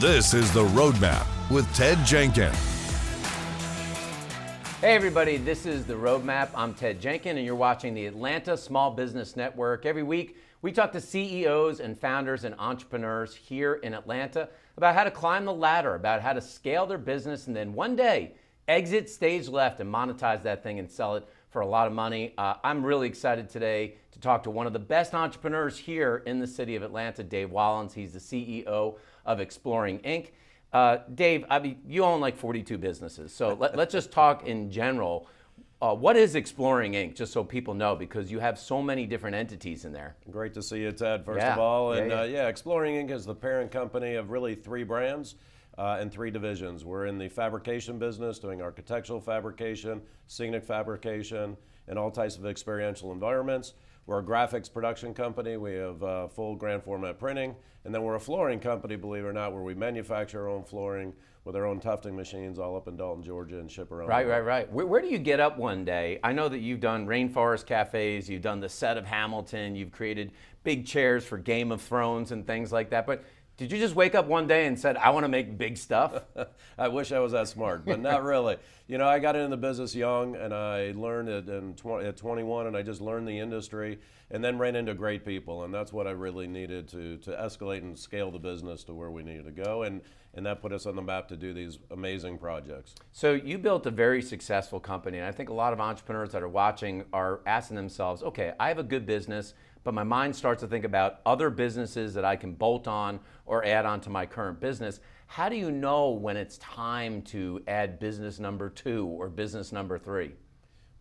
This is The Roadmap with Ted Jenkins. Hey everybody, this is The Roadmap. I'm Ted Jenkins and you're watching the Atlanta Small Business Network. Every week we talk to CEOs and founders and entrepreneurs here in Atlanta about how to climb the ladder, about how to scale their business and then one day exit stage left and monetize that thing and sell it for a lot of money. I'm really excited today to talk to one of the best entrepreneurs here in the city of Atlanta, Dave Walens. He's the CEO of Exploring Inc. Dave, you own like 42 businesses, so let's just talk in general. What is Exploring Inc., just so people know, because you have so many different entities in there. Great to see you, Ted, first of all. And yeah. Exploring Inc. is the parent company of really three brands and three divisions. We're in the fabrication business, doing architectural fabrication, scenic fabrication, and all types of experiential environments. We're a graphics production company. We have full grand format printing. And then we're a flooring company, believe it or not, where we manufacture our own flooring with our own tufting machines all up in Dalton, Georgia, and ship around. Right. Where do you get up one day? I know that you've done Rainforest Cafes, you've done the set of Hamilton, you've created big chairs for Game of Thrones and things like that, but did you just wake up one day and said, I want to make big stuff? I wish I was that smart, but not really. You know, I got into the business young and I learned it at 21 and I just learned the industry and then ran into great people. And that's what I really needed to escalate and scale the business to where we needed to go. And that put us on the map to do these amazing projects. So you built a very successful company. And I think a lot of entrepreneurs that are watching are asking themselves, okay, I have a good business, but my mind starts to think about other businesses that I can bolt on or add on to my current business. How do you know when it's time to add business number 2 or business number 3?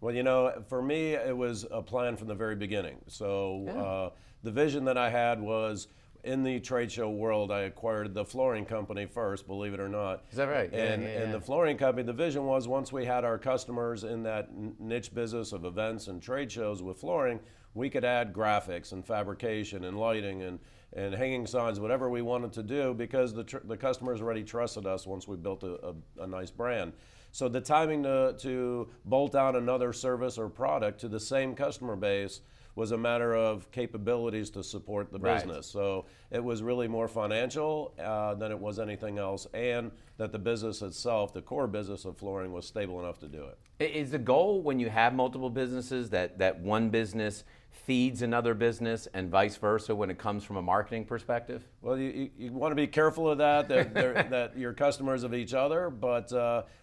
Well, you know, for me, it was a plan from the very beginning. So the vision that I had was, in the trade show world, I acquired the flooring company first, believe it or not. Is that right? And the flooring company, the vision was, once we had our customers in that niche business of events and trade shows with flooring, we could add graphics and fabrication and lighting and hanging signs, whatever we wanted to do, because the customers already trusted us once we built a nice brand. So the timing to bolt on another service or product to the same customer base was a matter of capabilities to support the business. So it was really more financial than it was anything else, and that the business itself, the core business of flooring, was stable enough to do it. Is the goal, when you have multiple businesses, that one business feeds another business and vice versa when it comes from a marketing perspective? Well, you want to be careful of that that you're customers of each other, but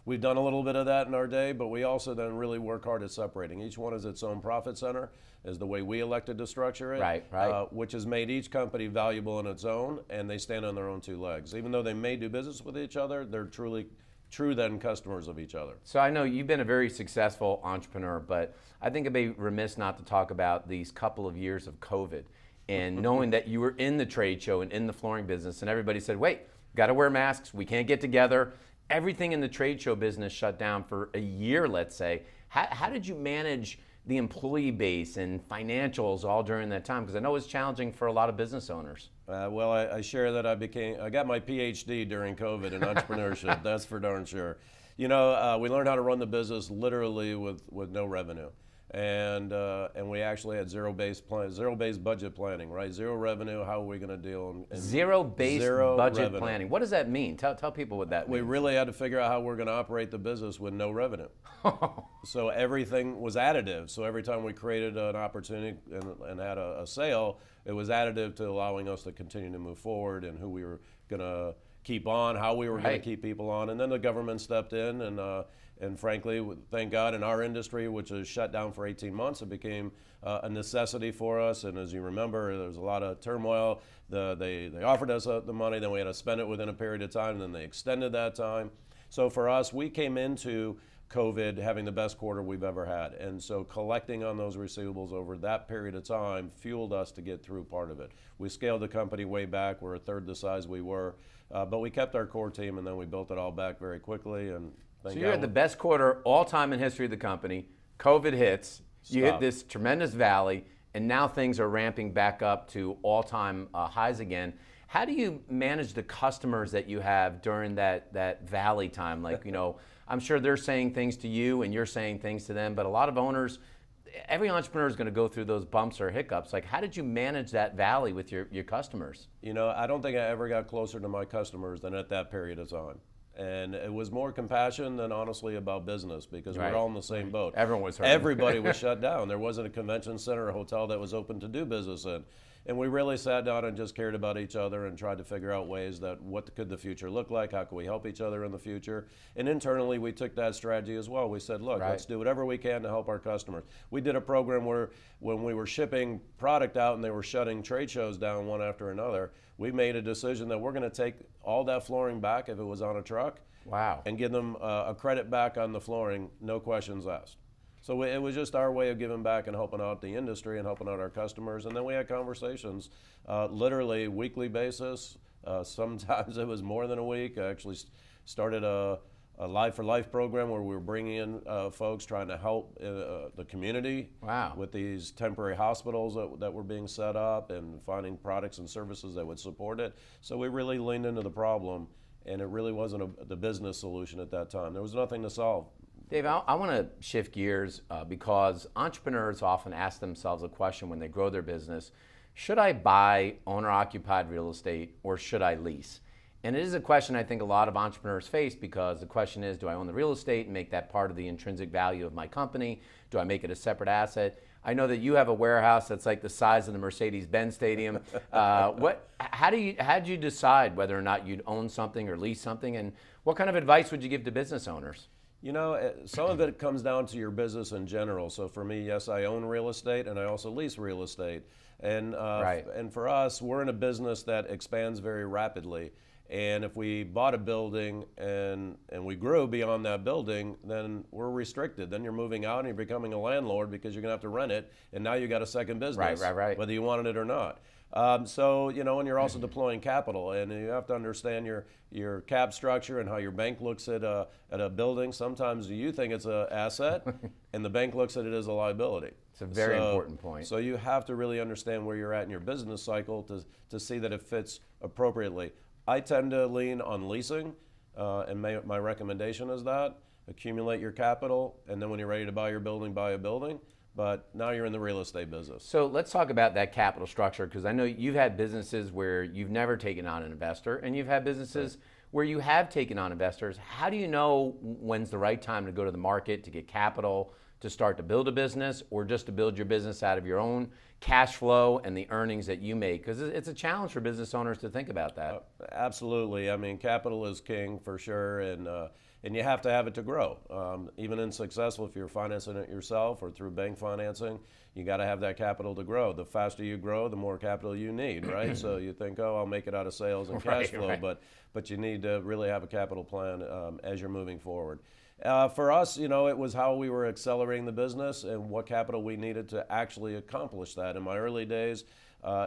we've done a little bit of that in our day, but we also then really work hard at separating. Each one is its own profit center, is the way we elected to structure it, right. Which has made each company valuable in its own, and they stand on their own two legs. Even though they may do business with each other, they're true then customers of each other. So I know you've been a very successful entrepreneur, but I think it'd be remiss not to talk about these couple of years of COVID and knowing that you were in the trade show and in the flooring business and everybody said, wait, got to wear masks, we can't get together. Everything in the trade show business shut down for a year, let's say. How did you manage the employee base and financials all during that time? Because I know it's challenging for a lot of business owners. Well, I share that I got my PhD during COVID in entrepreneurship. That's for darn sure. You know, we learned how to run the business literally with no revenue, and we actually had zero-based budget planning, right? Zero revenue. How are we going to deal? Zero-based budget planning. What does that mean? Tell people what that means. We really had to figure out how we're going to operate the business with no revenue. So everything was additive. So every time we created an opportunity and had a sale, it was additive to allowing us to continue to move forward and who we were going to keep on, how we were going to keep people on. And then the government stepped in and frankly, thank God, in our industry, which was shut down for 18 months, it became a necessity for us. And as you remember, there was a lot of turmoil. They offered us the money, then we had to spend it within a period of time, and then they extended that time. So for us, we came into COVID having the best quarter we've ever had. And so collecting on those receivables over that period of time fueled us to get through part of it. We scaled the company way back. We're a third the size we were, but we kept our core team and then we built it all back very quickly. And so you had the best quarter all time in history of the company. COVID hits, you hit this tremendous valley, and now things are ramping back up to all-time highs again. How do you manage the customers that you have during that valley time? Like, you know, I'm sure they're saying things to you and you're saying things to them, but a lot of owners, every entrepreneur is going to go through those bumps or hiccups. Like, how did you manage that valley with your customers? You know, I don't think I ever got closer to my customers than at that period of time. And it was more compassion than honestly about business, because Right. we're all in the same boat. Everyone was hurting. Everybody was shut down. There wasn't a convention center or hotel that was open to do business in. And we really sat down and just cared about each other and tried to figure out ways that what could the future look like, how could we help each other in the future. And internally we took that strategy as well. We said, look, Right. let's do whatever we can to help our customers. We did a program where when we were shipping product out and they were shutting trade shows down one after another, we made a decision that we're going to take all that flooring back if it was on a truck. Wow. And give them a credit back on the flooring, no questions asked. So it was just our way of giving back and helping out the industry and helping out our customers. And then we had conversations, literally weekly basis. Sometimes it was more than a week. I actually started a Live for Life program where we were bringing in folks trying to help the community. Wow. With these temporary hospitals that were being set up and finding products and services that would support it. So we really leaned into the problem, and it really wasn't the business solution at that time. There was nothing to solve. Dave, I want to shift gears because entrepreneurs often ask themselves a question when they grow their business: should I buy owner-occupied real estate or should I lease? And it is a question I think a lot of entrepreneurs face, because the question is, do I own the real estate and make that part of the intrinsic value of my company? Do I make it a separate asset? I know that you have a warehouse that's like the size of the Mercedes-Benz Stadium. How did you decide whether or not you'd own something or lease something, and what kind of advice would you give to business owners? You know, some of it comes down to your business in general. So for me, yes, I own real estate and I also lease real estate. And, Right. and for us, we're in a business that expands very rapidly. And if we bought a building and we grew beyond that building, then we're restricted. Then you're moving out and you're becoming a landlord because you're going to have to rent it. And now you got a second business, Right. whether you wanted it or not. So, you know, and you're also deploying capital, and you have to understand your cap structure and how your bank looks at a building. Sometimes you think it's an asset, and the bank looks at it as a liability. It's a very important point. So you have to really understand where you're at in your business cycle to see that it fits appropriately. I tend to lean on leasing, and my recommendation is that accumulate your capital, and then when you're ready to buy your building, buy a building. But now you're in the real estate business. So let's talk about that capital structure, because I know you've had businesses where you've never taken on an investor, and you've had businesses where you have taken on investors. How do you know when's the right time to go to the market to get capital to start to build a business, or just to build your business out of your own cash flow and the earnings that you make? Because it's a challenge for business owners to think about that. Absolutely. I mean, capital is king for sure, and you have to have it to grow. Even in successful, if you're financing it yourself or through bank financing, you got to have that capital to grow. The faster you grow, the more capital you need, right? So you think, oh, I'll make it out of sales and cash flow, Right. but you need to really have a capital plan as you're moving forward. For us, you know, it was how we were accelerating the business and what capital we needed to actually accomplish that. In my early days,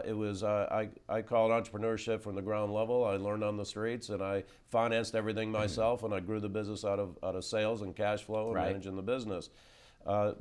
it was, I call it entrepreneurship from the ground level. I learned on the streets, and I financed everything myself, and I grew the business out of sales and cash flow and Right. managing the business.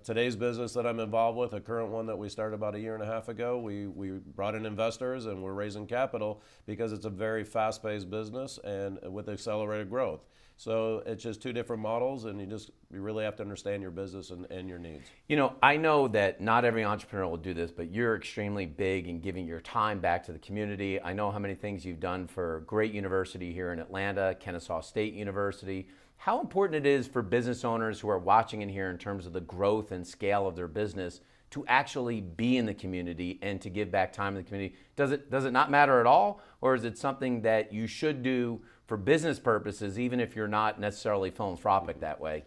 Today's business that I'm involved with, a current one that we started about 1.5 years ago, we brought in investors and we're raising capital because it's a very fast-paced business and with accelerated growth. So it's just two different models, and you really have to understand your business and your needs. You know, I know that not every entrepreneur will do this, but you're extremely big in giving your time back to the community. I know how many things you've done for a great university here in Atlanta, Kennesaw State University. How important it is for business owners who are watching in here in terms of the growth and scale of their business to actually be in the community and to give back time in the community. Does it not matter at all, or is it something that you should do for business purposes, even if you're not necessarily philanthropic that way?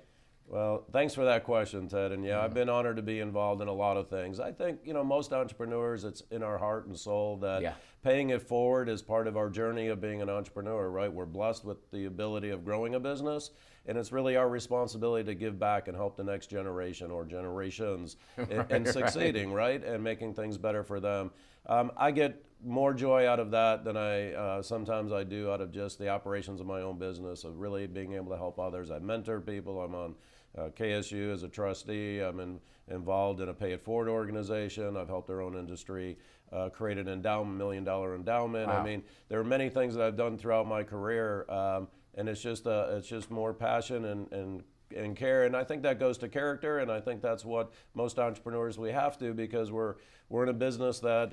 Well, thanks for that question, Ted. And yeah, I've been honored to be involved in a lot of things. I think, you know, most entrepreneurs, it's in our heart and soul that paying it forward is part of our journey of being an entrepreneur, right? We're blessed with the ability of growing a business, and it's really our responsibility to give back and help the next generation or generations in succeeding, right? And making things better for them. I get more joy out of that than sometimes I do out of just the operations of my own business, of really being able to help others. I mentor people. I'm on KSU as a trustee. I'm involved in a Pay It Forward organization. I've helped their own industry create an endowment, $1 million endowment. Wow. I mean, there are many things that I've done throughout my career, and it's just more passion and and care. And I think that goes to character, and I think that's what most entrepreneurs we have to, because we're in a business that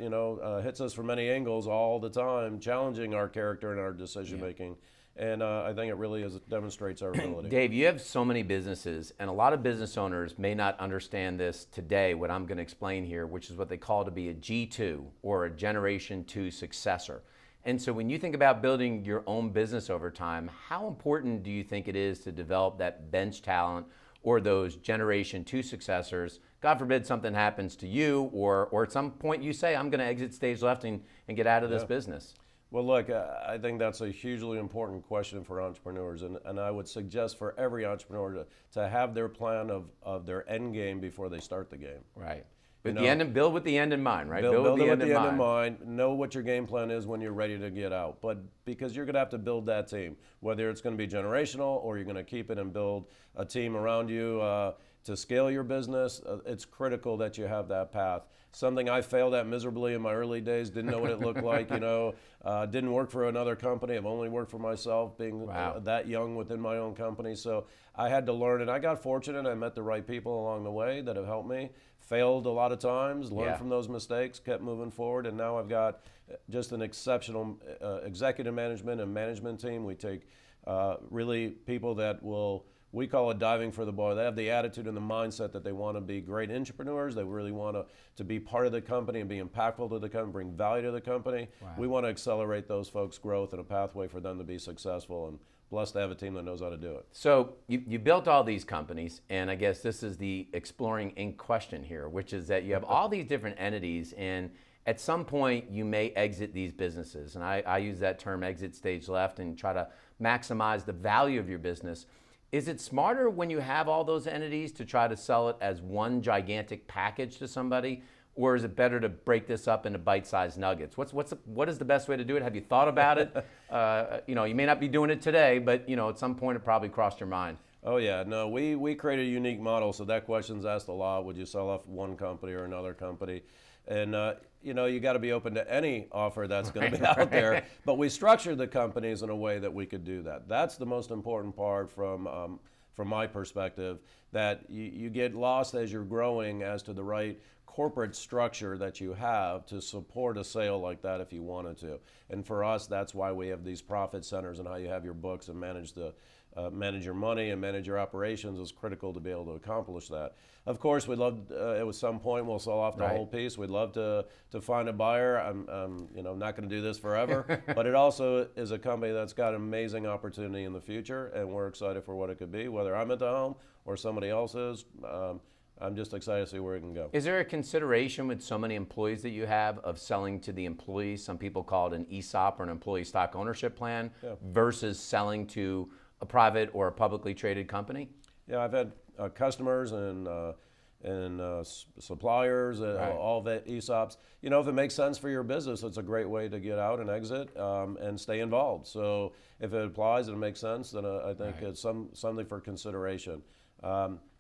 hits us from many angles all the time, challenging our character and our decision making. And I think it really demonstrates our ability. Dave, you have so many businesses, and a lot of business owners may not understand this today, what I'm going to explain here, which is what they call to be a G2 or a Generation 2 successor. And so when you think about building your own business over time, how important do you think it is to develop that bench talent or those Generation 2 successors? God forbid something happens to you, or at some point you say, I'm going to exit stage left and get out of this business. Well, look, I think that's a hugely important question for entrepreneurs, and I would suggest for every entrepreneur to have their plan of their end game before they start the game. Right. Build with the end in mind, right? Build with the end in mind. Know what your game plan is when you're ready to get out. But because you're going to have to build that team, whether it's going to be generational or you're going to keep it and build a team around you to scale your business, it's critical that you have that path. Something I failed at miserably in my early days, didn't know what it looked like, didn't work for another company. I've only worked for myself, being that young within my own company. So I had to learn, and I got fortunate. I met the right people along the way that have helped me. Failed a lot of times, learned from those mistakes, kept moving forward, and now I've got just an exceptional executive management and management team. We take really people that we call it diving for the ball. They have the attitude and the mindset that they want to be great entrepreneurs. They really want to be part of the company and be impactful to the company, bring value to the company. Wow. We want to accelerate those folks' growth and a pathway for them to be successful, and blessed to have a team that knows how to do it. So you built all these companies, and I guess this is the Exploring Inc. question here, which is that you have all these different entities, and at some point you may exit these businesses. And I use that term, exit stage left, and try to maximize the value of your business. Is it smarter when you have all those entities to try to sell it as one gigantic package to somebody? Or is it better to break this up into bite-sized nuggets? What is the best way to do it? Have you thought about it? You may not be doing it today, but at some point it probably crossed your mind. Oh yeah, no, we created a unique model, so that question's asked a lot. Would you sell off one company or another company? And you got to be open to any offer that's going to be out there. But we structured the companies in a way that we could do that. That's the most important part from my perspective, that you get lost as you're growing as to the right corporate structure that you have to support a sale like that if you wanted to. And for us, that's why we have these profit centers, and how you have your books and manage your money and manage your operations is critical to be able to accomplish that. Of course, we'd love, at some point, we'll sell off the whole piece. We'd love to find a buyer. I'm not going to do this forever, but it also is a company that's got amazing opportunity in the future, and we're excited for what it could be, whether I'm at the helm or somebody else is. I'm just excited to see where it can go. Is there a consideration with so many employees that you have of selling to the employees? Some people call it an ESOP or an employee stock ownership plan versus selling to a private or a publicly traded company? Yeah, I've had customers and suppliers, all the ESOPs. If it makes sense for your business, it's a great way to get out and exit and stay involved. So if it applies and it makes sense, then I think it's something for consideration.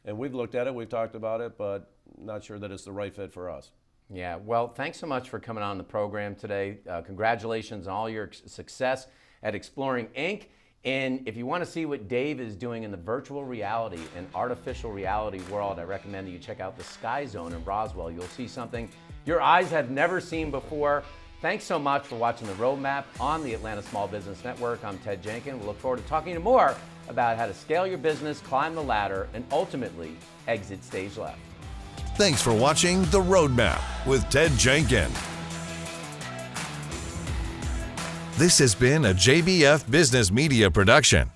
And we've looked at it, we've talked about it, but not sure that it's the right fit for us. Yeah, well, thanks so much for coming on the program today. Congratulations on all your success at Exploring Inc. And if you want to see what Dave is doing in the virtual reality and artificial reality world, I recommend that you check out the Sky Zone in Roswell. You'll see something your eyes have never seen before. Thanks so much for watching The Roadmap on the Atlanta Small Business Network. I'm Ted Jenkins. We look forward to talking to you more about how to scale your business, climb the ladder, and ultimately exit stage left. Thanks for watching The Roadmap with Ted Jenkins. This has been a JBF Business Media production.